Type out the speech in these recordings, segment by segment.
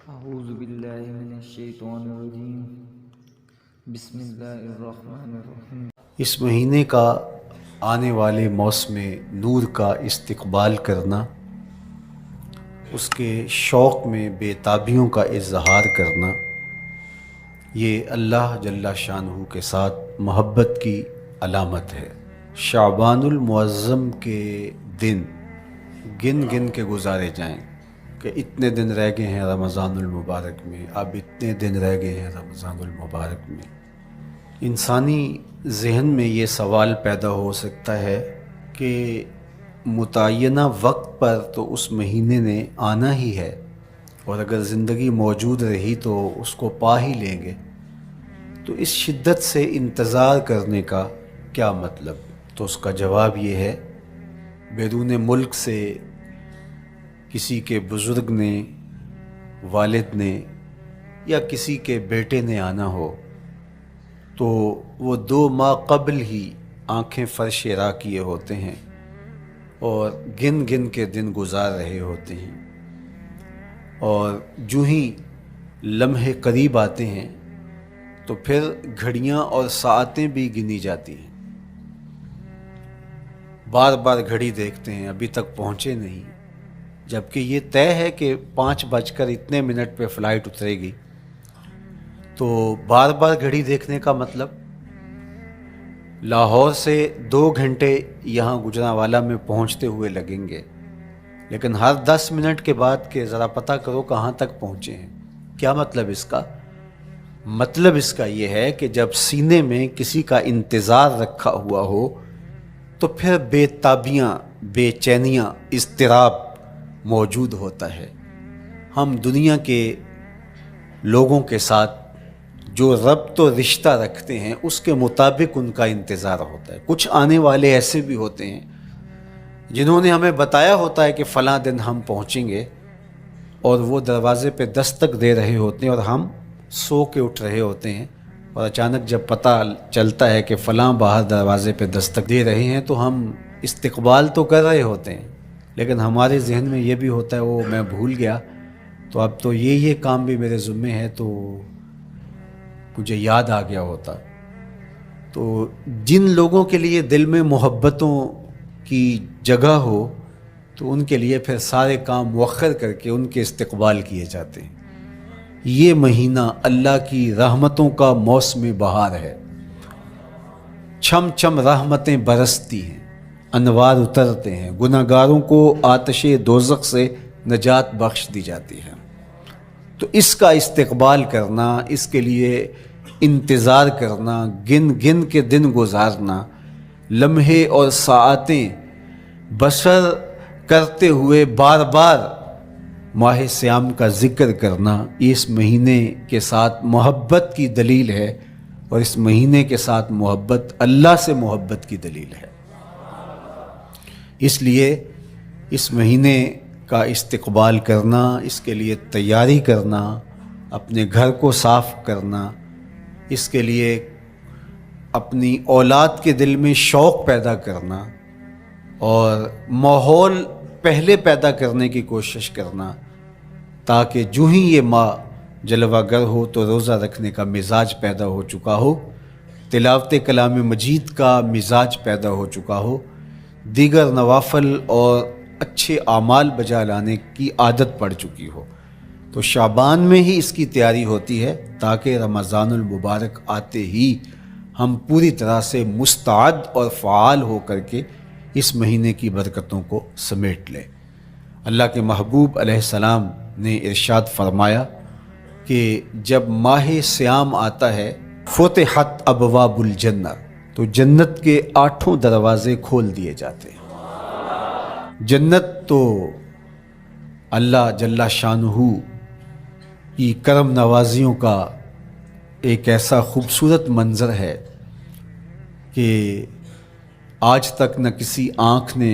اعوذ باللہ من الشیطان الرجیم بسم اللہ الرحمن الرحیم۔ اس مہینے کا آنے والے موسم نور کا استقبال کرنا، اس کے شوق میں بے تابیوں کا اظہار کرنا، یہ اللہ جل شانہ کے ساتھ محبت کی علامت ہے۔ شعبان المعظم کے دن گن گن کے گزارے جائیں کہ اتنے دن رہ گئے ہیں رمضان المبارک میں، اب اتنے دن رہ گئے ہیں رمضان المبارک میں۔ انسانی ذہن میں یہ سوال پیدا ہو سکتا ہے کہ متعینہ وقت پر تو اس مہینے نے آنا ہی ہے، اور اگر زندگی موجود رہی تو اس کو پا ہی لیں گے، تو اس شدت سے انتظار کرنے کا کیا مطلب؟ تو اس کا جواب یہ ہے، بیرون ملک سے کسی کے بزرگ نے، والد نے یا کسی کے بیٹے نے آنا ہو تو وہ 2 ماہ قبل ہی آنکھیں فرش راہ کیے ہوتے ہیں اور گن گن کے دن گزار رہے ہوتے ہیں، اور جو ہی لمحے قریب آتے ہیں تو پھر گھڑیاں اور ساعتیں بھی گنی جاتی ہیں۔ بار بار گھڑی دیکھتے ہیں، ابھی تک پہنچے نہیں، جبکہ یہ طے ہے کہ 5:02 پہ فلائٹ اترے گی۔ تو بار بار گھڑی دیکھنے کا مطلب، لاہور سے 2 گھنٹے یہاں گجرانوالہ میں پہنچتے ہوئے لگیں گے، لیکن ہر 10 منٹ کے بعد کہ ذرا پتہ کرو کہاں تک پہنچے ہیں۔ کیا مطلب اس کا؟ مطلب اس کا یہ ہے کہ جب سینے میں کسی کا انتظار رکھا ہوا ہو تو پھر بے تابیاں، بے چینیاں، اضطراب موجود ہوتا ہے۔ ہم دنیا کے لوگوں کے ساتھ جو ربط و رشتہ رکھتے ہیں اس کے مطابق ان کا انتظار ہوتا ہے۔ کچھ آنے والے ایسے بھی ہوتے ہیں جنہوں نے ہمیں بتایا ہوتا ہے کہ فلاں دن ہم پہنچیں گے، اور وہ دروازے پہ دستک دے رہے ہوتے ہیں اور ہم سو کے اٹھ رہے ہوتے ہیں، اور اچانک جب پتہ چلتا ہے کہ فلاں باہر دروازے پہ دستک دے رہے ہیں تو ہم استقبال تو کر رہے ہوتے ہیں، لیکن ہمارے ذہن میں یہ بھی ہوتا ہے وہ میں بھول گیا، تو اب تو یہ کام بھی میرے ذمے ہے، تو مجھے یاد آ گیا ہوتا۔ تو جن لوگوں کے لیے دل میں محبتوں کی جگہ ہو تو ان کے لیے پھر سارے کام مؤخر کر کے ان کے استقبال کیے جاتے ہیں۔ یہ مہینہ اللہ کی رحمتوں کا موسم بہار ہے، چھم چھم رحمتیں برستی ہیں، انوار اترتے ہیں، گناہگاروں کو آتش دوزخ سے نجات بخش دی جاتی ہے۔ تو اس کا استقبال کرنا، اس کے لیے انتظار کرنا، گن گن کے دن گزارنا، لمحے اور ساعتیں بسر کرتے ہوئے بار بار ماہ سیام کا ذکر کرنا، اس مہینے کے ساتھ محبت کی دلیل ہے، اور اس مہینے کے ساتھ محبت اللہ سے محبت کی دلیل ہے۔ اس لیے اس مہینے کا استقبال کرنا، اس کے لیے تیاری کرنا، اپنے گھر کو صاف کرنا، اس کے لیے اپنی اولاد کے دل میں شوق پیدا کرنا اور ماحول پہلے پیدا کرنے کی کوشش کرنا، تاکہ جو ہی یہ ماہ جلوہ گر ہو تو روزہ رکھنے کا مزاج پیدا ہو چکا ہو، تلاوت کلام مجید کا مزاج پیدا ہو چکا ہو، دیگر نوافل اور اچھے اعمال بجا لانے کی عادت پڑ چکی ہو۔ تو شعبان میں ہی اس کی تیاری ہوتی ہے، تاکہ رمضان المبارک آتے ہی ہم پوری طرح سے مستعد اور فعال ہو کر کے اس مہینے کی برکتوں کو سمیٹ لیں۔ اللہ کے محبوب علیہ السلام نے ارشاد فرمایا کہ جب ماہ سیام آتا ہے فتحت ابواب الجنہ، تو جنت کے 8 دروازے کھول دیے جاتے ہیں۔ جنت تو اللہ جل شانہ کی کرم نوازیوں کا ایک ایسا خوبصورت منظر ہے کہ آج تک نہ کسی آنکھ نے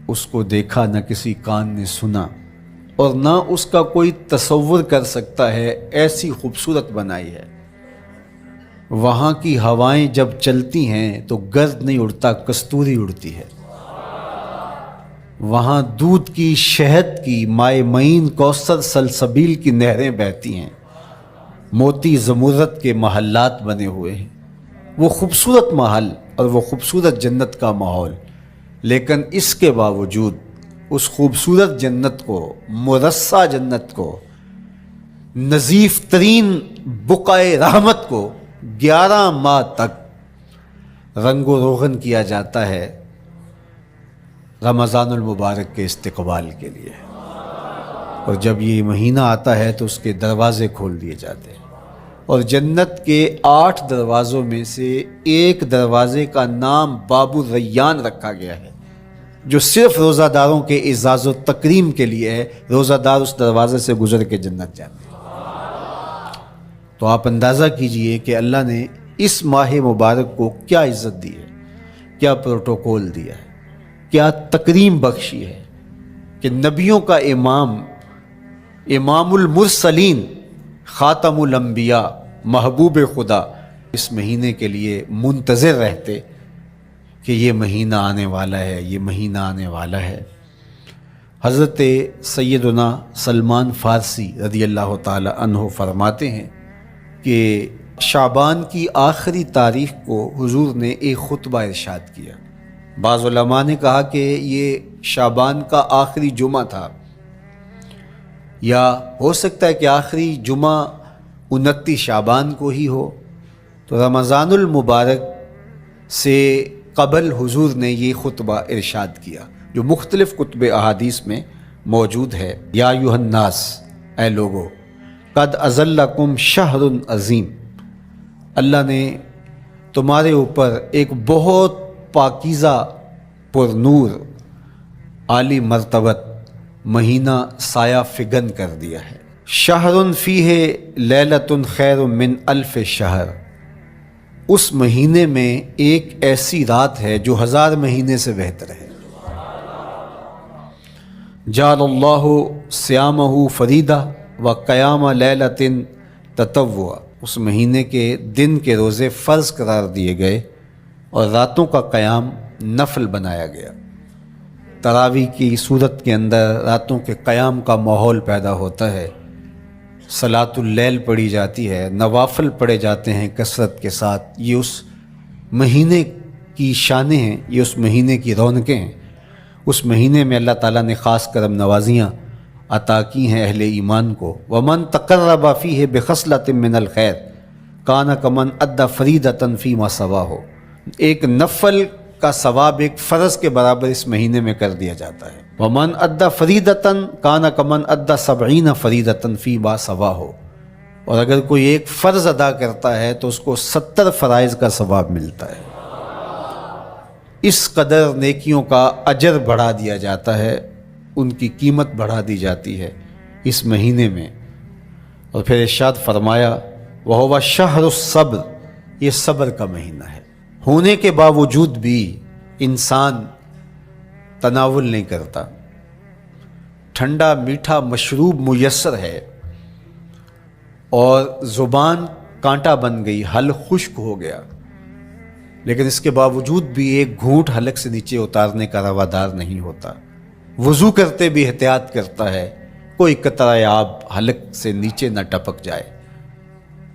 اس کو دیکھا، نہ کسی کان نے سنا، اور نہ اس کا کوئی تصور کر سکتا ہے، ایسی خوبصورت بنائی ہے۔ وہاں کی ہوائیں جب چلتی ہیں تو گرد نہیں اڑتا، کستوری اڑتی ہے۔ وہاں دودھ کی، شہد کی، مائے معین، کوثر، سلسبیل کی نہریں بہتی ہیں، موتی زمرد کے محلات بنے ہوئے ہیں۔ وہ خوبصورت محل اور وہ خوبصورت جنت کا ماحول، لیکن اس کے باوجود اس خوبصورت جنت کو، مرصع جنت کو، نظیف ترین بقعۂ رحمت کو 11 ماہ تک رنگ و روغن کیا جاتا ہے رمضان المبارک کے استقبال کے لیے، اور جب یہ مہینہ آتا ہے تو اس کے دروازے کھول دیے جاتے ہیں، اور جنت کے 8 دروازوں میں سے ایک دروازے کا نام باب الریان رکھا گیا ہے، جو صرف روزہ داروں کے اعزاز و تکریم کے لیے ہے۔ روزہ دار اس دروازے سے گزر کے جنت جاتے ہیں۔ تو آپ اندازہ کیجئے کہ اللہ نے اس ماہ مبارک کو کیا عزت دی ہے، کیا پروٹوکول دیا ہے، کیا تکریم بخشی ہے کہ نبیوں کا امام، امام المرسلین، خاتم الانبیاء، محبوب خدا اس مہینے کے لیے منتظر رہتے کہ یہ مہینہ آنے والا ہے، یہ مہینہ آنے والا ہے۔ حضرت سیدنا سلمان فارسی رضی اللہ تعالی عنہ فرماتے ہیں کہ شعبان کی آخری تاریخ کو حضور نے ایک خطبہ ارشاد کیا۔ بعض علماء نے کہا کہ یہ شعبان کا آخری جمعہ تھا، یا ہو سکتا ہے کہ آخری جمعہ 29 شعبان کو ہی ہو۔ تو رمضان المبارک سے قبل حضور نے یہ خطبہ ارشاد کیا، جو مختلف کتب احادیث میں موجود ہے۔ یا ایھا الناس، اے لوگو، قد اظلکم شہر عظیم، اللہ نے تمہارے اوپر ایک بہت پاکیزہ، پر نور، عالی مرتبت مہینہ سایہ فگن کر دیا ہے۔ شہر فیہ لیلۃ خیر من الف شہر، اس مہینے میں ایک ایسی رات ہے جو 1000 مہینے سے بہتر ہے۔ جعل اللہ صیامہ فریدہ و قیام لیلۃ تطوع، اس مہینے کے دن کے روزے فرض قرار دیے گئے اور راتوں کا قیام نفل بنایا گیا۔ تراویح کی صورت کے اندر راتوں کے قیام کا ماحول پیدا ہوتا ہے، صلاۃ اللیل پڑھی جاتی ہے، نوافل پڑھے جاتے ہیں کثرت کے ساتھ۔ یہ اس مہینے کی شانیں ہیں، یہ اس مہینے کی رونقیں ہیں۔ اس مہینے میں اللہ تعالیٰ نے خاص کرم نوازیاں عطا کی ہیں اہل ایمان کو۔ ومن تقرب فیہ بخصلۃ من الخیر کان کمن ادی فریضۃ فیما سواہ، ایک نفل کا ثواب ایک فرض کے برابر اس مہینے میں کر دیا جاتا ہے۔ ومن ادی فریضۃ کان کمن ادی 70 فریضۃ فیما سواہ، اور اگر کوئی ایک فرض ادا کرتا ہے تو اس کو 70 فرائض کا ثواب ملتا ہے۔ اس قدر نیکیوں کا اجر بڑھا دیا جاتا ہے، ان کی قیمت بڑھا دی جاتی ہے اس مہینے میں۔ اور پھر ارشاد فرمایا وَهُوَ شَهْرُ الصَّبْرِ، یہ صبر کا مہینہ ہے۔ ہونے کے باوجود بھی انسان تناول نہیں کرتا، ٹھنڈا میٹھا مشروب میسر ہے اور زبان کانٹا بن گئی، حلق خشک ہو گیا، لیکن اس کے باوجود بھی ایک گھونٹ حلق سے نیچے اتارنے کا روادار نہیں ہوتا۔ وضو کرتے بھی احتیاط کرتا ہے، کوئی قطرہ آب حلق سے نیچے نہ ٹپک جائے۔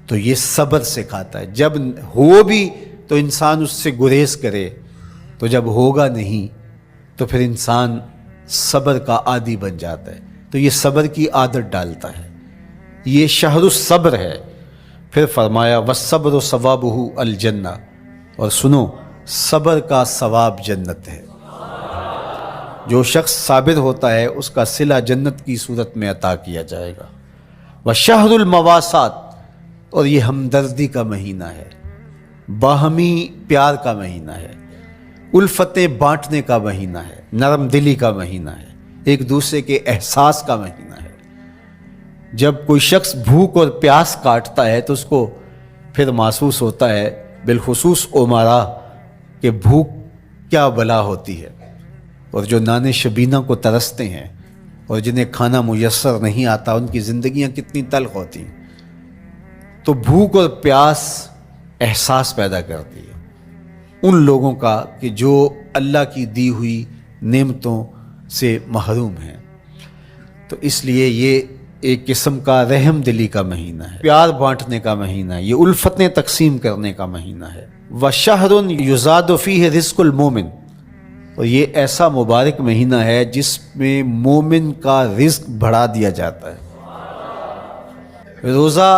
تو یہ صبر سکھاتا ہے، جب ہو بھی تو انسان اس سے گریز کرے، تو جب ہوگا نہیں تو پھر انسان صبر کا عادی بن جاتا ہے، تو یہ صبر کی عادت ڈالتا ہے۔ یہ شہر الصبر ہے۔ پھر فرمایا والصبر ثوابہ الجنہ، اور سنو صبر کا ثواب جنت ہے۔ جو شخص صابر ہوتا ہے اس کا صلہ جنت کی صورت میں عطا کیا جائے گا۔ وشہر المواسات، اور یہ ہمدردی کا مہینہ ہے، باہمی پیار کا مہینہ ہے، الفتیں بانٹنے کا مہینہ ہے، نرم دلی کا مہینہ ہے، ایک دوسرے کے احساس کا مہینہ ہے۔ جب کوئی شخص بھوک اور پیاس کاٹتا ہے تو اس کو پھر محسوس ہوتا ہے، بالخصوص عمرا، کہ بھوک کیا بلا ہوتی ہے، اور جو نان شبینہ کو ترستے ہیں اور جنہیں کھانا میسر نہیں آتا ان کی زندگیاں کتنی تلخ ہوتی ہیں۔ تو بھوک اور پیاس احساس پیدا کرتی ہے ان لوگوں کا کہ جو اللہ کی دی ہوئی نعمتوں سے محروم ہیں۔ تو اس لیے یہ ایک قسم کا رحم دلی کا مہینہ ہے، پیار بانٹنے کا مہینہ ہے، یہ الفتیں تقسیم کرنے کا مہینہ ہے۔ وَشَهْرٌ يُزَادُ فِيهِ رِزْقُ الْمُؤْمِنِ، اور یہ ایسا مبارک مہینہ ہے جس میں مومن کا رزق بڑھا دیا جاتا ہے۔ روزہ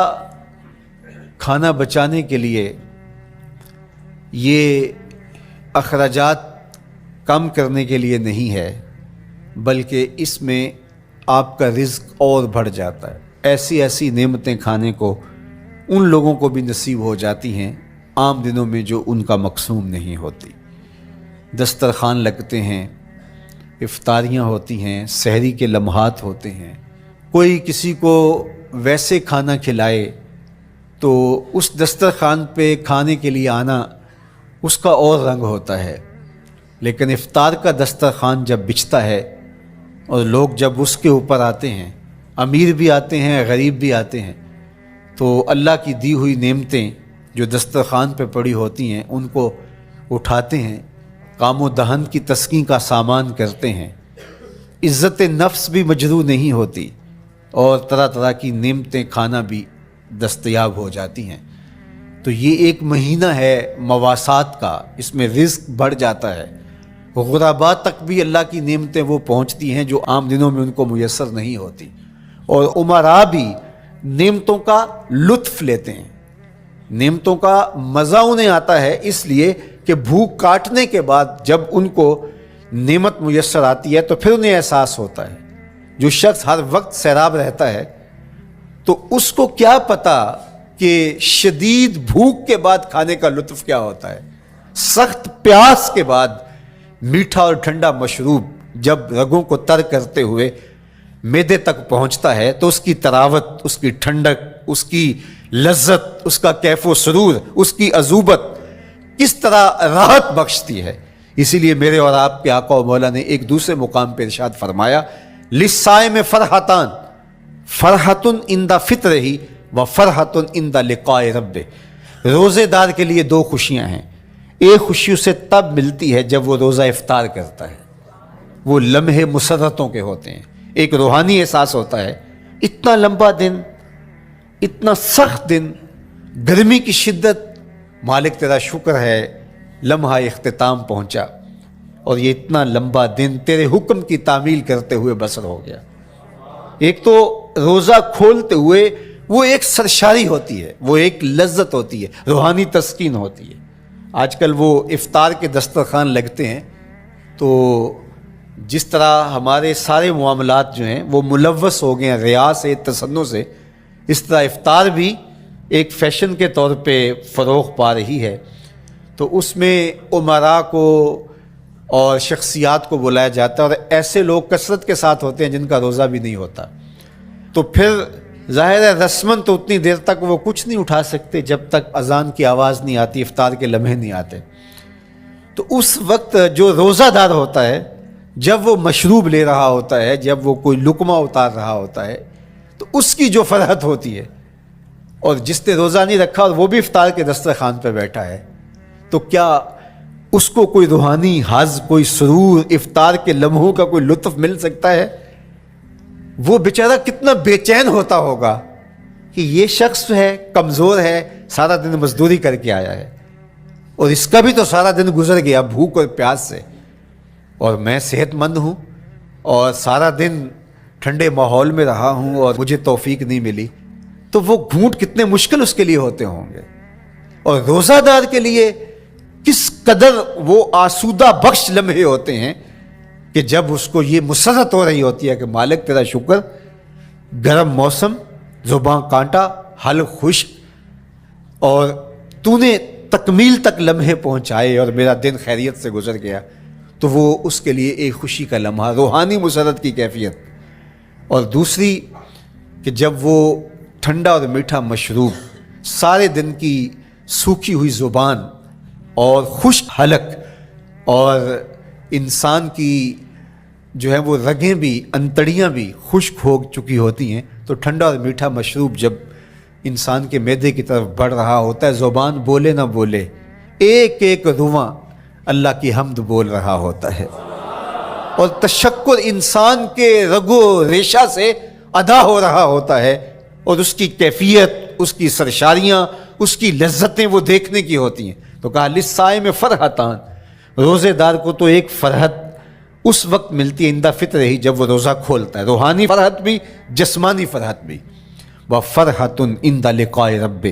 کھانا بچانے کے لیے یہ اخراجات کم کرنے کے لیے نہیں ہے، بلکہ اس میں آپ کا رزق اور بڑھ جاتا ہے۔ ایسی ایسی نعمتیں کھانے کو ان لوگوں کو بھی نصیب ہو جاتی ہیں عام دنوں میں جو ان کا مقسوم نہیں ہوتی۔ دسترخوان لگتے ہیں، افطاریاں ہوتی ہیں، سحری کے لمحات ہوتے ہیں، کوئی کسی کو ویسے کھانا کھلائے تو اس دسترخوان پہ کھانے کے لیے آنا اس کا اور رنگ ہوتا ہے۔ لیکن افطار کا دسترخوان جب بچھتا ہے اور لوگ جب اس کے اوپر آتے ہیں، امیر بھی آتے ہیں، غریب بھی آتے ہیں، تو اللہ کی دی ہوئی نعمتیں جو دسترخوان پہ پڑی ہوتی ہیں ان کو اٹھاتے ہیں، کام و دہن کی تسکین کا سامان کرتے ہیں، عزت نفس بھی مجروح نہیں ہوتی اور طرح طرح کی نعمتیں کھانا بھی دستیاب ہو جاتی ہیں۔ تو یہ ایک مہینہ ہے مواسات کا، اس میں رزق بڑھ جاتا ہے، غرباء تک بھی اللہ کی نعمتیں وہ پہنچتی ہیں جو عام دنوں میں ان کو میسر نہیں ہوتی، اور امراء بھی نعمتوں کا لطف لیتے ہیں، نعمتوں کا مزہ انہیں آتا ہے، اس لیے کہ بھوک کاٹنے کے بعد جب ان کو نعمت میسر آتی ہے تو پھر انہیں احساس ہوتا ہے۔ جو شخص ہر وقت سیراب رہتا ہے تو اس کو کیا پتا کہ شدید بھوک کے بعد کھانے کا لطف کیا ہوتا ہے۔ سخت پیاس کے بعد میٹھا اور ٹھنڈا مشروب جب رگوں کو تر کرتے ہوئے معدے تک پہنچتا ہے تو اس کی طراوت، اس کی ٹھنڈک، اس کی لذت، اس کا کیف و سرور، اس کی عذوبت کس طرح راحت بخشتی ہے۔ اسی لیے میرے اور آپ کے آقا و مولا نے ایک دوسرے مقام پہ ارشاد فرمایا، لِلصَّائِمِ فَرْحَتَانِ فَرْحَةٌ عِنْدَ فِطْرِهِ وَفَرْحَةٌ عِنْدَ لِقَاءِ رَبِّهِ، روزے دار کے لیے دو خوشیاں ہیں، ایک خوشی اسے تب ملتی ہے جب وہ روزہ افطار کرتا ہے، وہ لمحے مسرتوں کے ہوتے ہیں، ایک روحانی احساس ہوتا ہے، اتنا لمبا دن، اتنا سخت دن، گرمی کی شدت، مالک تیرا شکر ہے لمحہ اختتام پہنچا اور یہ اتنا لمبا دن تیرے حکم کی تعمیل کرتے ہوئے بسر ہو گیا۔ ایک تو روزہ کھولتے ہوئے وہ ایک سرشاری ہوتی ہے، وہ ایک لذت ہوتی ہے، روحانی تسکین ہوتی ہے۔ آج کل وہ افطار کے دسترخوان لگتے ہیں تو جس طرح ہمارے سارے معاملات جو ہیں وہ ملوث ہو گئے ہیں ریا سے، تصنع سے، اس طرح افطار بھی ایک فیشن کے طور پہ فروغ پا رہی ہے۔ تو اس میں امراء کو اور شخصیات کو بلایا جاتا ہے اور ایسے لوگ کثرت کے ساتھ ہوتے ہیں جن کا روزہ بھی نہیں ہوتا، تو پھر ظاہر ہے رسماً تو اتنی دیر تک وہ کچھ نہیں اٹھا سکتے جب تک اذان کی آواز نہیں آتی، افطار کے لمحے نہیں آتے۔ تو اس وقت جو روزہ دار ہوتا ہے جب وہ مشروب لے رہا ہوتا ہے، جب وہ کوئی لقمہ اتار رہا ہوتا ہے، تو اس کی جو فرحت ہوتی ہے، اور جس نے روزہ نہیں رکھا اور وہ بھی افطار کے دسترخوان پہ بیٹھا ہے، تو کیا اس کو کوئی روحانی حظ، کوئی سرور، افطار کے لمحوں کا کوئی لطف مل سکتا ہے؟ وہ بیچارہ کتنا بے چین ہوتا ہوگا کہ یہ شخص ہے کمزور ہے، سارا دن مزدوری کر کے آیا ہے اور اس کا بھی تو سارا دن گزر گیا بھوک اور پیاس سے، اور میں صحت مند ہوں اور سارا دن ٹھنڈے ماحول میں رہا ہوں اور مجھے توفیق نہیں ملی، تو وہ گھونٹ کتنے مشکل اس کے لیے ہوتے ہوں گے۔ اور روزہ دار کے لیے کس قدر وہ آسودہ بخش لمحے ہوتے ہیں کہ جب اس کو یہ مسرت ہو رہی ہوتی ہے کہ مالک تیرا شکر، گرم موسم، زباں کانٹا، حلق خشک، اور تو نے تکمیل تک لمحے پہنچائے اور میرا دن خیریت سے گزر گیا، تو وہ اس کے لیے ایک خوشی کا لمحہ، روحانی مسرت کی کیفیت۔ اور دوسری کہ جب وہ ٹھنڈا اور میٹھا مشروب، سارے دن کی سوکھی ہوئی زبان اور خشک حلق، اور انسان کی جو ہے وہ رگیں بھی، انتڑیاں بھی خشک ہو چکی ہوتی ہیں، تو ٹھنڈا اور میٹھا مشروب جب انسان کے معدے کی طرف بڑھ رہا ہوتا ہے، زبان بولے نہ بولے، ایک ایک رواں اللہ کی حمد بول رہا ہوتا ہے۔ اور تشکر انسان کے رگ و ریشہ سے ادا ہو رہا ہوتا ہے، اور اس کی کیفیت، اس کی سرشاریاں، اس کی لذتیں وہ دیکھنے کی ہوتی ہیں۔ تو کہا للصائم فرحتان، روزے دار کو تو ایک فرحت اس وقت ملتی ہے عند فطر ہی، جب وہ روزہ کھولتا ہے، روحانی فرحت بھی، جسمانی فرحت بھی۔ وفرحۃ عند لقاء رب،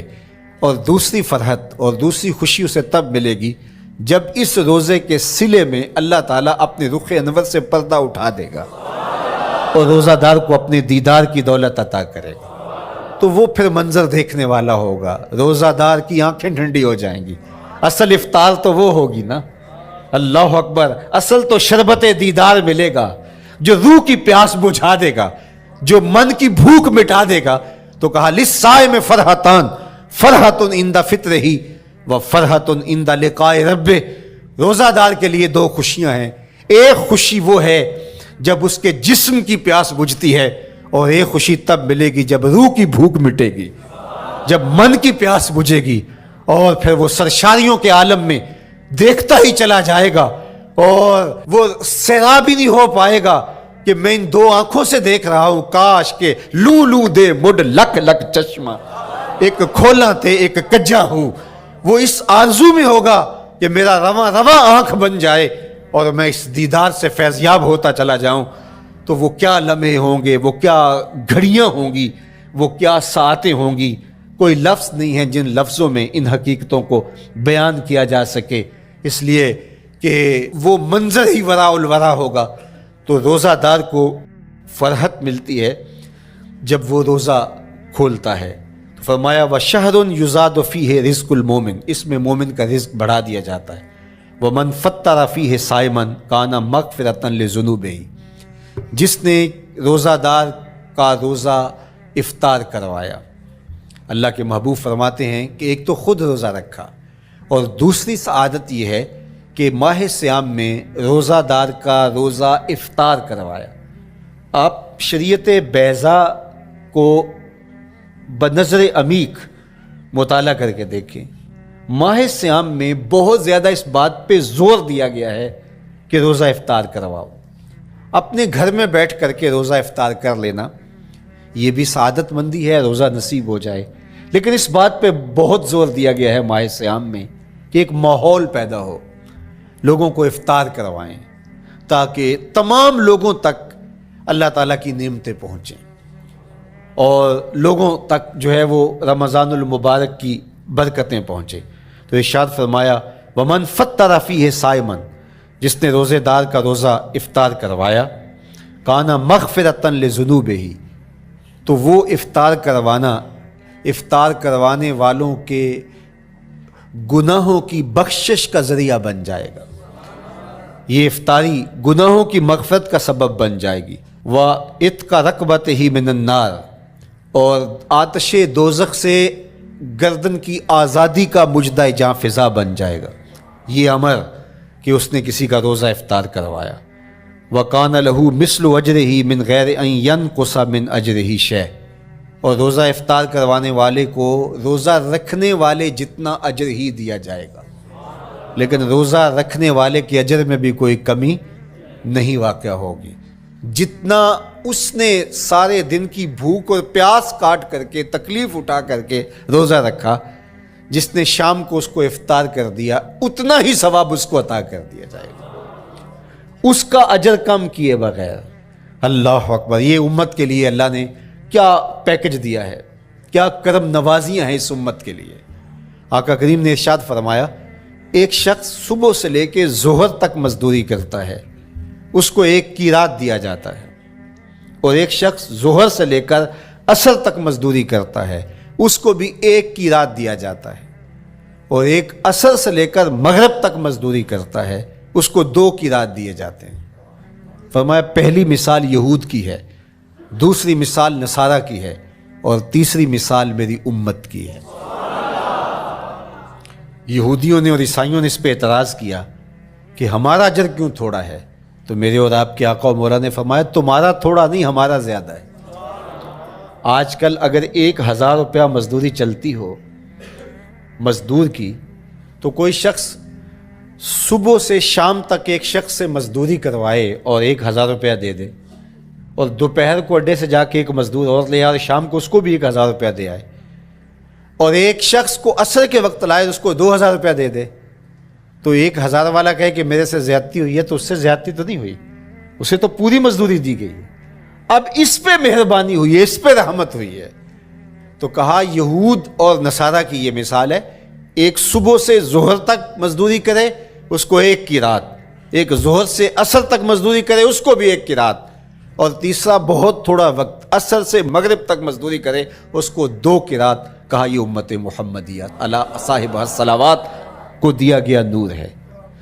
اور دوسری فرحت اور دوسری خوشی اسے تب ملے گی جب اس روزے کے صلے میں اللہ تعالیٰ اپنے رخ انور سے پردہ اٹھا دے گا اور روزہ دار کو اپنے دیدار کی دولت عطا کرے گا، تو وہ پھر منظر دیکھنے والا ہوگا، روزہ دار کی آنکھیں ٹھنڈی ہو جائیں گی۔ اصل افطار تو وہ ہوگی نا، اللہ اکبر، اصل تو شربت دیدار ملے گا جو روح کی پیاس بجھا دے گا، جو من کی بھوک مٹا دے گا۔ تو کہا للصائم فرحتان، فرحۃ عند فطرہ وفرحۃ عند لقاء رب، روزہ دار کے لیے دو خوشیاں ہیں، ایک خوشی وہ ہے جب اس کے جسم کی پیاس بجھتی ہے، اور ایک خوشی تب ملے گی جب روح کی بھوک مٹے گی، جب من کی پیاس بجھے گی، اور پھر وہ سرشاریوں کے عالم میں دیکھتا ہی چلا جائے گا، اور وہ سیراب ہی نہیں ہو پائے گا کہ میں ان دو آنکھوں سے دیکھ رہا ہوں، کاش کہ لوں لوں دے مڈ لک لک چشمہ، ایک کھولا تے ایک کجا ہوں۔ وہ اس آرزو میں ہوگا کہ میرا رواں رواں آنکھ بن جائے اور میں اس دیدار سے فیضیاب ہوتا چلا جاؤں۔ تو وہ کیا لمحے ہوں گے، وہ کیا گھڑیاں ہوں گی، وہ کیا ساعتیں ہوں گی، کوئی لفظ نہیں ہے جن لفظوں میں ان حقیقتوں کو بیان کیا جا سکے، اس لیے کہ وہ منظر ہی وراء الورا ہوگا۔ تو روزہ دار کو فرحت ملتی ہے جب وہ روزہ کھولتا ہے۔ تو فرمایا وَشَهْرٌ يُزَادُ فِيهِ رِزْقُ الْمُؤْمِنِ، اس میں مومن کا رزق بڑھا دیا جاتا ہے۔ وَمَنْ فَطَّرَ فِيهِ صَائِمًا كَانَ مَغْفِرَةً لِذُنُوبِهِ، جس نے روزہ دار کا روزہ افطار کروایا۔ اللہ کے محبوب فرماتے ہیں کہ ایک تو خود روزہ رکھا، اور دوسری سعادت یہ ہے کہ ماہ سیام میں روزہ دار کا روزہ افطار کروایا۔ آپ شریعت بیضاء کو بنظر عمیق مطالعہ کر کے دیکھیں، ماہ سیام میں بہت زیادہ اس بات پہ زور دیا گیا ہے کہ روزہ افطار کرواؤ۔ اپنے گھر میں بیٹھ کر کے روزہ افطار کر لینا یہ بھی سعادت مندی ہے، روزہ نصیب ہو جائے، لیکن اس بات پہ بہت زور دیا گیا ہے ماہ سیام میں کہ ایک ماحول پیدا ہو، لوگوں کو افطار کروائیں تاکہ تمام لوگوں تک اللہ تعالیٰ کی نعمتیں پہنچیں، اور لوگوں تک جو ہے وہ رمضان المبارک کی برکتیں پہنچیں۔ تو ارشاد فرمایا وَمَنْ فَطَّرَ فِيهِ صَائِمًا، جس نے روزے دار کا روزہ افطار کروایا، کَانَ مَغْفِرَةً لِذُنُوبِهِ، تو وہ افطار کروانے والوں کے گناہوں کی بخشش کا ذریعہ بن جائے گا، یہ افطاری گناہوں کی مغفرت کا سبب بن جائے گی۔ وَعِتْقَ رَقْبَتِهِ مِنَ النَّارِ، اور آتش دوزخ سے گردن کی آزادی کا مجدہ جاں فضا بن جائے گا یہ امر کہ اس نے کسی کا روزہ افطار کروایا۔ وَقَانَ لَهُ مِثْلُ أَجْرِهِ مِنْ غَيْرِ أَنْ يَنْقُصَ مِنْ أَجْرِهِ شَيْءٌ، اور روزہ افطار کروانے والے کو روزہ رکھنے والے جتنا اجر ہی دیا جائے گا، لیکن روزہ رکھنے والے کے اجر میں بھی کوئی کمی نہیں واقع ہوگی۔ جتنا اس نے سارے دن کی بھوک اور پیاس کاٹ کر کے تکلیف اٹھا کر کے روزہ رکھا، جس نے شام کو اس کو افطار کر دیا اتنا ہی ثواب اس کو عطا کر دیا جائے گا، اس کا اجر کم کیے بغیر۔ اللہ اکبر، یہ امت کے لیے اللہ نے کیا پیکج دیا ہے، کیا کرم نوازیاں ہیں اس امت کے لیے۔ آقا کریم نے ارشاد فرمایا ایک شخص صبح سے لے کے ظہر تک مزدوری کرتا ہے، اس کو ایک قیراط دیا جاتا ہے، اور ایک شخص ظہر سے لے کر عصر تک مزدوری کرتا ہے، اس کو بھی ایک قیراط دیا جاتا ہے، اور ایک عصر سے لے کر مغرب تک مزدوری کرتا ہے، اس کو 2 قیراط دیے جاتے ہیں۔ فرمایا پہلی مثال یہود کی ہے، دوسری مثال نصارہ کی ہے، اور تیسری مثال میری امت کی ہے۔ یہودیوں نے اور عیسائیوں نے اس پہ اعتراض کیا کہ ہمارا اجر کیوں تھوڑا ہے، تو میرے اور آپ کے آقا و مولا نے فرمایا تمہارا تھوڑا نہیں، ہمارا زیادہ ہے۔ آج کل اگر 1000 روپیہ مزدوری چلتی ہو مزدور کی، تو کوئی شخص صبح سے شام تک ایک شخص سے مزدوری کروائے اور 1000 روپیہ دے دے، اور دوپہر کو اڈے سے جا کے ایک مزدور اور لے آئے اور شام کو اس کو بھی 1000 روپیہ دے آئے، اور ایک شخص کو عصر کے وقت لائے اس کو 2000 روپیہ دے دے، تو 1000 والا کہے کہ میرے سے زیادتی ہوئی ہے، تو اس سے زیادتی تو نہیں ہوئی، اسے تو پوری مزدوری دی گئی ہے، اب اس پہ مہربانی ہوئی ہے، اس پہ رحمت ہوئی ہے۔ تو کہا یہود اور نصارہ کی یہ مثال ہے، ایک صبح سے ظہر تک مزدوری کرے اس کو 1 قرات، ایک ظہر سے عصر تک مزدوری کرے اس کو بھی 1 قرات، اور تیسرا بہت تھوڑا وقت عصر سے مغرب تک مزدوری کرے اس کو 2 قرات۔ کہا یہ امت محمدیہ علی صاحب الصلوات کو دیا گیا نور ہے۔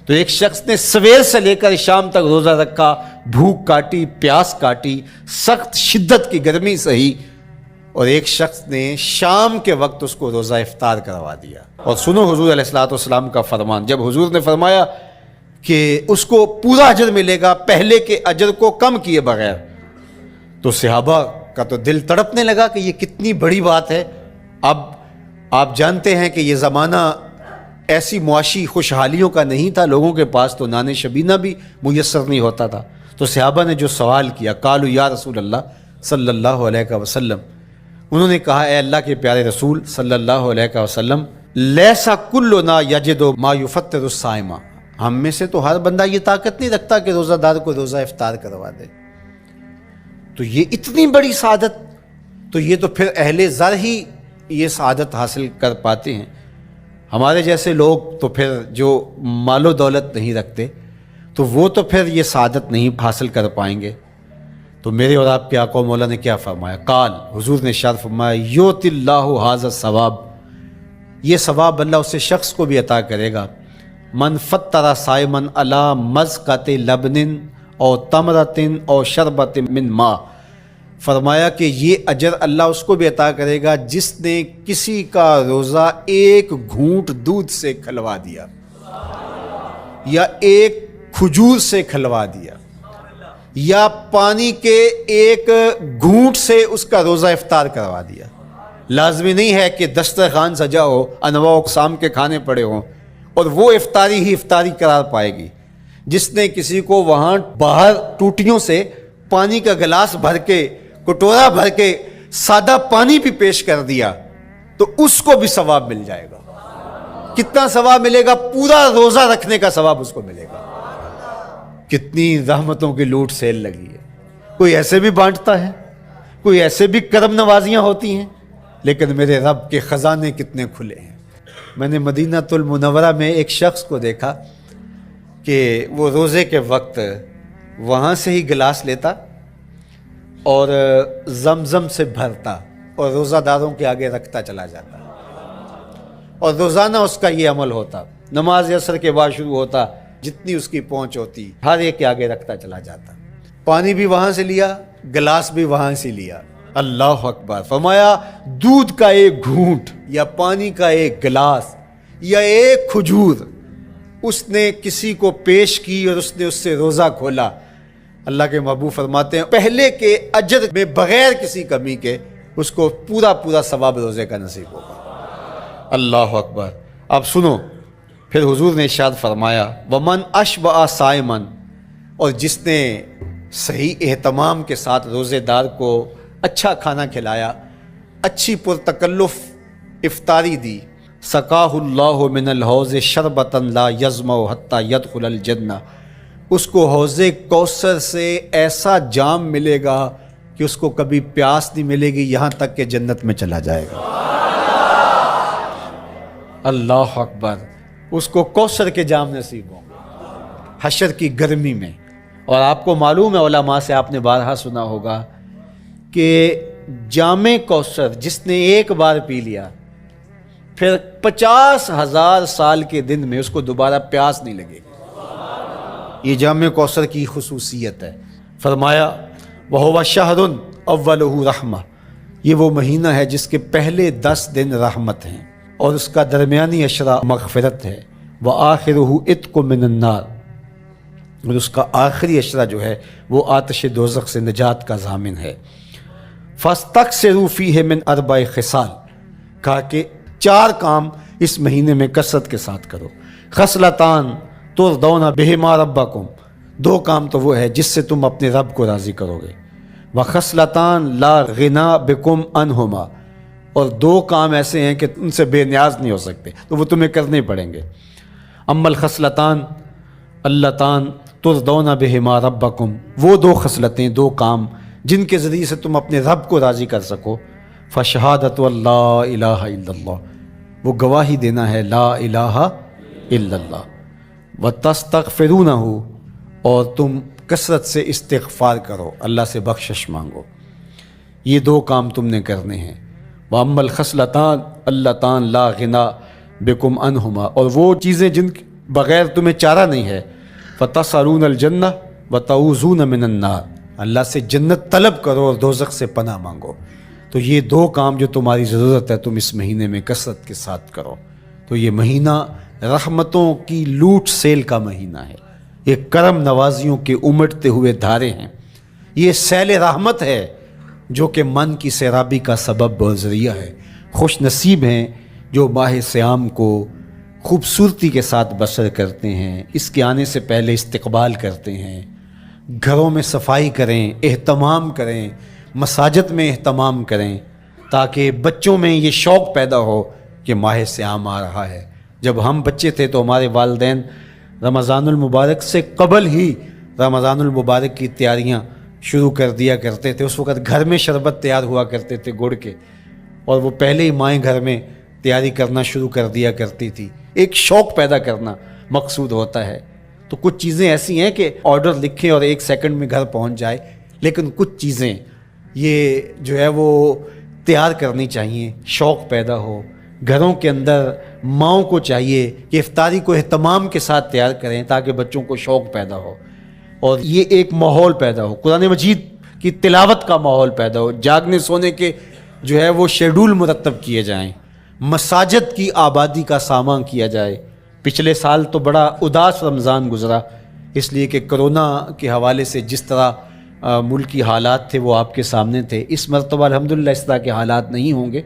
تو ایک شخص نے سویر سے لے کر شام تک روزہ رکھا، بھوک کاٹی، پیاس کاٹی، سخت شدت کی گرمی سہی، اور ایک شخص نے شام کے وقت اس کو روزہ افطار کروا دیا۔ اور سنو حضور علیہ الصلوۃ والسلام کا فرمان، جب حضور نے فرمایا کہ اس کو پورا اجر ملے گا پہلے کے اجر کو کم کیے بغیر، تو صحابہ کا تو دل تڑپنے لگا کہ یہ کتنی بڑی بات ہے۔ اب آپ جانتے ہیں کہ یہ زمانہ ایسی معاشی خوشحالیوں کا نہیں تھا، لوگوں کے پاس تو نان شبینہ بھی میسر نہیں ہوتا تھا، تو صحابہ نے جو سوال کیا، قالوا یا رسول اللہ صلی اللہ علیہ وسلم، انہوں نے کہا اے اللہ کے پیارے رسول صلی اللہ علیہ وسلم، لیسا کلنا یجد ما یفطر الصائم، ہم میں سے تو ہر بندہ یہ طاقت نہیں رکھتا کہ روزہ دار کو روزہ افطار کروا دے، تو یہ اتنی بڑی سعادت، تو یہ تو پھر اہل زر ہی یہ سعادت حاصل کر پاتے ہیں، ہمارے جیسے لوگ تو پھر جو مال و دولت نہیں رکھتے تو وہ تو پھر یہ سعادت نہیں حاصل کر پائیں گے۔ تو میرے اور آپ کے آقا و مولا نے کیا فرمایا؟ قال، حضور نے ارشاد فرمایا، یؤتی اللہ ھذا الثواب، یہ ثواب اللہ اسے شخص کو بھی عطا کرے گا، من فطر صائما علی مزقۃ لبن او تمرۃ او شربۃ من ماء، فرمایا کہ یہ اجر اللہ اس کو بھی عطا کرے گا جس نے کسی کا روزہ 1 گھونٹ دودھ سے کھلوا دیا، یا 1 کھجور سے کھلوا دیا، یا پانی کے 1 گھونٹ سے اس کا روزہ افطار کروا دیا۔ لازمی نہیں ہے کہ دسترخوان سجا ہو، انواع اقسام کے کھانے پڑے ہوں اور وہ افطاری ہی افطاری قرار پائے گی۔ جس نے کسی کو وہاں باہر ٹوٹیوں سے پانی کا گلاس بھر کے، کٹورا بھر کے سادہ پانی بھی پیش کر دیا تو اس کو بھی ثواب مل جائے گا۔ کتنا ثواب ملے گا؟ پورا روزہ رکھنے کا ثواب اس کو ملے گا۔ کتنی رحمتوں کی لوٹ سیل لگی ہے، کوئی ایسے بھی بانٹتا ہے، کوئی ایسے بھی کرم نوازیاں ہوتی ہیں، لیکن میرے رب کے خزانے کتنے کھلے ہیں۔ میں نے مدینہ المنورہ میں ایک شخص کو دیکھا کہ وہ روزے کے وقت وہاں سے ہی گلاس لیتا اور زمزم سے بھرتا اور روزہ داروں کے آگے رکھتا چلا جاتا، اور روزانہ اس کا یہ عمل ہوتا، نماز عصر کے بعد شروع ہوتا، جتنی اس کی پہنچ ہوتی ہر ایک کے آگے رکھتا چلا جاتا، پانی بھی وہاں سے لیا، گلاس بھی وہاں سے لیا۔ اللہ اکبر، فرمایا دودھ کا 1 گھونٹ یا پانی کا 1 گلاس یا 1 کھجور اس نے کسی کو پیش کی اور اس نے اس سے روزہ کھولا۔ اللہ کے محبوب فرماتے ہیں پہلے کے اجر میں بغیر کسی کمی کے اس کو پورا ثواب روزے کا نصیب ہوگا۔ اللہ اکبر۔ اب سنو، پھر حضور نے ارشاد فرمایا ومن اشبع صائما، اور جس نے صحیح اہتمام کے ساتھ روزے دار کو اچھا کھانا کھلایا، اچھی پرتکلف افطاری دی، سقاہ اللہ من الحوض شربۃ لا یظمأ حتی یدخل الجنہ، اس کو حوض کوثر سے ایسا جام ملے گا کہ اس کو کبھی پیاس نہیں ملے گی یہاں تک کہ جنت میں چلا جائے گا۔ اللہ اکبر، اس کو کوثر کے جام نصیب ہوں گے حشر کی گرمی میں۔ اور آپ کو معلوم ہے، علماء سے آپ نے بارہا سنا ہوگا کہ جام کوثر جس نے 1 بار پی لیا پھر 50,000 سال کے دن میں اس کو دوبارہ پیاس نہیں لگے گی۔ یہ جام کوثر کی خصوصیت ہے۔ فرمایا وَهُوَ شَهْرٌ أَوَّلُهُ رَحْمَةٌ، یہ وہ مہینہ ہے جس کے پہلے 10 دن رحمت ہیں اور اس کا درمیانی عشرہ مغفرت ہے، وَآخِرُهُ عِتْقٌ مِّنَ النَّارِ، اور اس کا آخری عشرہ جو ہے وہ آتش دوزخ سے نجات کا ضامن ہے۔ فَاسْتَكْثِرُوا فِيهِ مِنْ 4 خصال، کہا کہ 4 کام اس مہینے میں کثرت کے ساتھ کرو۔ خصلتان ترضون بہما ربکم، دو کام تو وہ ہے جس سے تم اپنے رب کو راضی کرو گے، وخصلتان لا غنا بکم عنہما، اور دو کام ایسے ہیں کہ ان سے بے نیاز نہیں ہو سکتے، تو وہ تمہیں کرنے پڑیں گے۔ اما الخصلتان اللتان ترضون بہما ربکم، وہ دو خصلتیں، دو کام جن کے ذریعے سے تم اپنے رب کو راضی کر سکو، فشہادت اللہ الہ الا اللہ، وہ گواہی دینا ہے لا الہ الا اللہ، وتستغفرونہ، اور تم کثرت سے استغفار کرو، اللہ سے بخشش مانگو، یہ دو کام تم نے کرنے ہیں۔ وَأَمَّا الْخَصْلَتَانِ اللَّتَانِ لَا غِنَىٰ بِكُمْ عَنْهُمَا، اور وہ چیزیں جن بغیر تمہیں چارہ نہیں ہے، فَتَسْأَلُونَ الْجَنَّةَ وَتَعُوذُونَ مِنَ النَّارِ، اللہ سے جنت طلب کرو اور دوزخ سے پناہ مانگو۔ تو یہ دو کام جو تمہاری ضرورت ہے تم اس مہینے میں کثرت کے ساتھ کرو۔ تو یہ مہینہ رحمتوں کی لوٹ سیل کا مہینہ ہے، یہ کرم نوازیوں کے امٹتے ہوئے دھارے ہیں، یہ سیل رحمت ہے جو کہ من کی سیرابی کا سبب اور ذریعہ ہے۔ خوش نصیب ہیں جو ماہ صیام کو خوبصورتی کے ساتھ بسر کرتے ہیں، اس کے آنے سے پہلے استقبال کرتے ہیں، گھروں میں صفائی کریں، اہتمام کریں، مساجد میں اہتمام کریں، تاکہ بچوں میں یہ شوق پیدا ہو کہ ماہ صیام آ رہا ہے۔ جب ہم بچے تھے تو ہمارے والدین رمضان المبارک سے قبل ہی رمضان المبارک کی تیاریاں شروع کر دیا کرتے تھے۔ اس وقت گھر میں شربت تیار ہوا کرتے تھے گڑ کے، اور وہ پہلے ہی مائیں گھر میں تیاری کرنا شروع کر دیا کرتی تھی۔ ایک شوق پیدا کرنا مقصود ہوتا ہے۔ تو کچھ چیزیں ایسی ہیں کہ آرڈر لکھیں اور 1 سیکنڈ میں گھر پہنچ جائے، لیکن کچھ چیزیں یہ جو ہے وہ تیار کرنی چاہیے، شوق پیدا ہو۔ گھروں کے اندر ماؤں کو چاہیے کہ افطاری کو اہتمام کے ساتھ تیار کریں تاکہ بچوں کو شوق پیدا ہو، اور یہ ایک ماحول پیدا ہو، قرآن مجید کی تلاوت کا ماحول پیدا ہو، جاگنے سونے کے جو ہے وہ شیڈول مرتب کیے جائیں، مساجد کی آبادی کا سامان کیا جائے۔ پچھلے سال تو بڑا اداس رمضان گزرا، اس لیے کہ کرونا کے حوالے سے جس طرح ملکی حالات تھے وہ آپ کے سامنے تھے۔ اس مرتبہ الحمدللہ اس طرح کے حالات نہیں ہوں گے،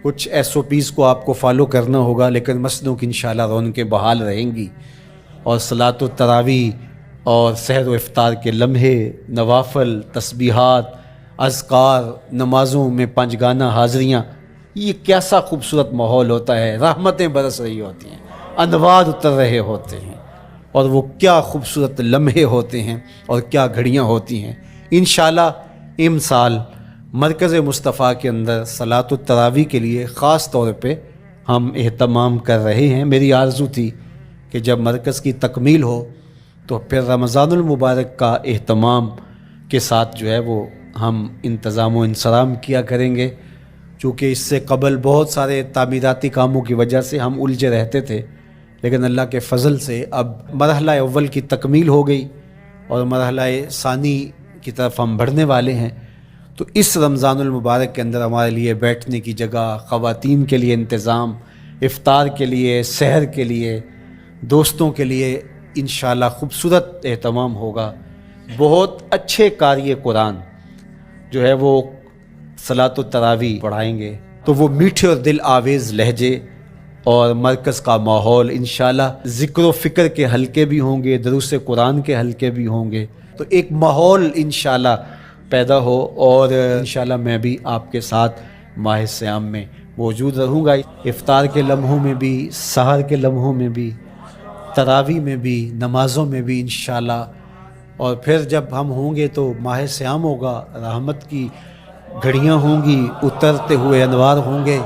کچھ SOPs کو آپ کو فالو کرنا ہوگا، لیکن مسجدوں کی انشاءاللہ رونقیں بحال رہیں گی، اور صلاۃ التراویح اور سحر و افطار کے لمحے، نوافل، تسبیحات، اذکار، نمازوں میں 5 گانہ حاضریاں، یہ کیسا خوبصورت ماحول ہوتا ہے، رحمتیں برس رہی ہوتی ہیں، انوار اتر رہے ہوتے ہیں، اور وہ کیا خوبصورت لمحے ہوتے ہیں اور کیا گھڑیاں ہوتی ہیں۔ انشاءاللہ امسال مرکز مصطفیٰ کے اندر صلاۃ التراویح کے لیے خاص طور پہ ہم اہتمام کر رہے ہیں۔ میری آرزو تھی کہ جب مرکز کی تکمیل ہو تو پھر رمضان المبارک کا اہتمام کے ساتھ جو ہے وہ ہم انتظام و انصرام کیا کریں گے، چونکہ اس سے قبل بہت سارے تعمیراتی کاموں کی وجہ سے ہم الجھے رہتے تھے، لیکن اللہ کے فضل سے اب مرحلہ اول کی تکمیل ہو گئی اور مرحلہ ثانی کی طرف ہم بڑھنے والے ہیں۔ تو اس رمضان المبارک کے اندر ہمارے لیے بیٹھنے کی جگہ، خواتین کے لیے انتظام، افطار کے لیے، سحر کے لیے، دوستوں کے لیے انشاءاللہ خوبصورت اہتمام ہوگا۔ بہت اچھے قاری قرآن جو ہے وہ صلاۃ التراویح پڑھائیں گے، تو وہ میٹھے اور دل آویز لہجے اور مرکز کا ماحول، انشاءاللہ ذکر و فکر کے حلقے بھی ہوں گے، دروس قرآن کے حلقے بھی ہوں گے، تو ایک ماحول انشاءاللہ پیدا ہو، اور انشاءاللہ میں بھی آپ کے ساتھ ماہ صیام میں موجود رہوں گا، افطار کے لمحوں میں بھی، سحر کے لمحوں میں بھی، تراویح میں بھی، نمازوں میں بھی انشاءاللہ۔ اور پھر جب ہم ہوں گے تو ماہ صیام ہوگا، رحمت کی گھڑیاں ہوں گی، اترتے ہوئے انوار ہوں گے،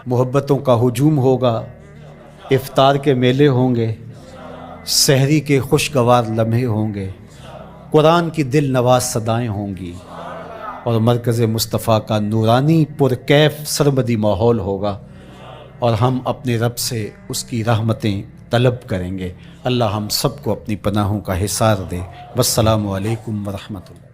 محبتوں کا ہجوم ہوگا، افطار کے میلے ہوں گے، سحری کے خوشگوار لمحے ہوں گے، قرآن کی دل نواز صدائیں ہوں گی، اور مرکز مصطفیٰ کا نورانی پرکیف سرمدی ماحول ہوگا، اور ہم اپنے رب سے اس کی رحمتیں طلب کریں گے۔ اللہ ہم سب کو اپنی پناہوں کا حصار دے۔ والسلام علیکم ورحمۃ اللہ۔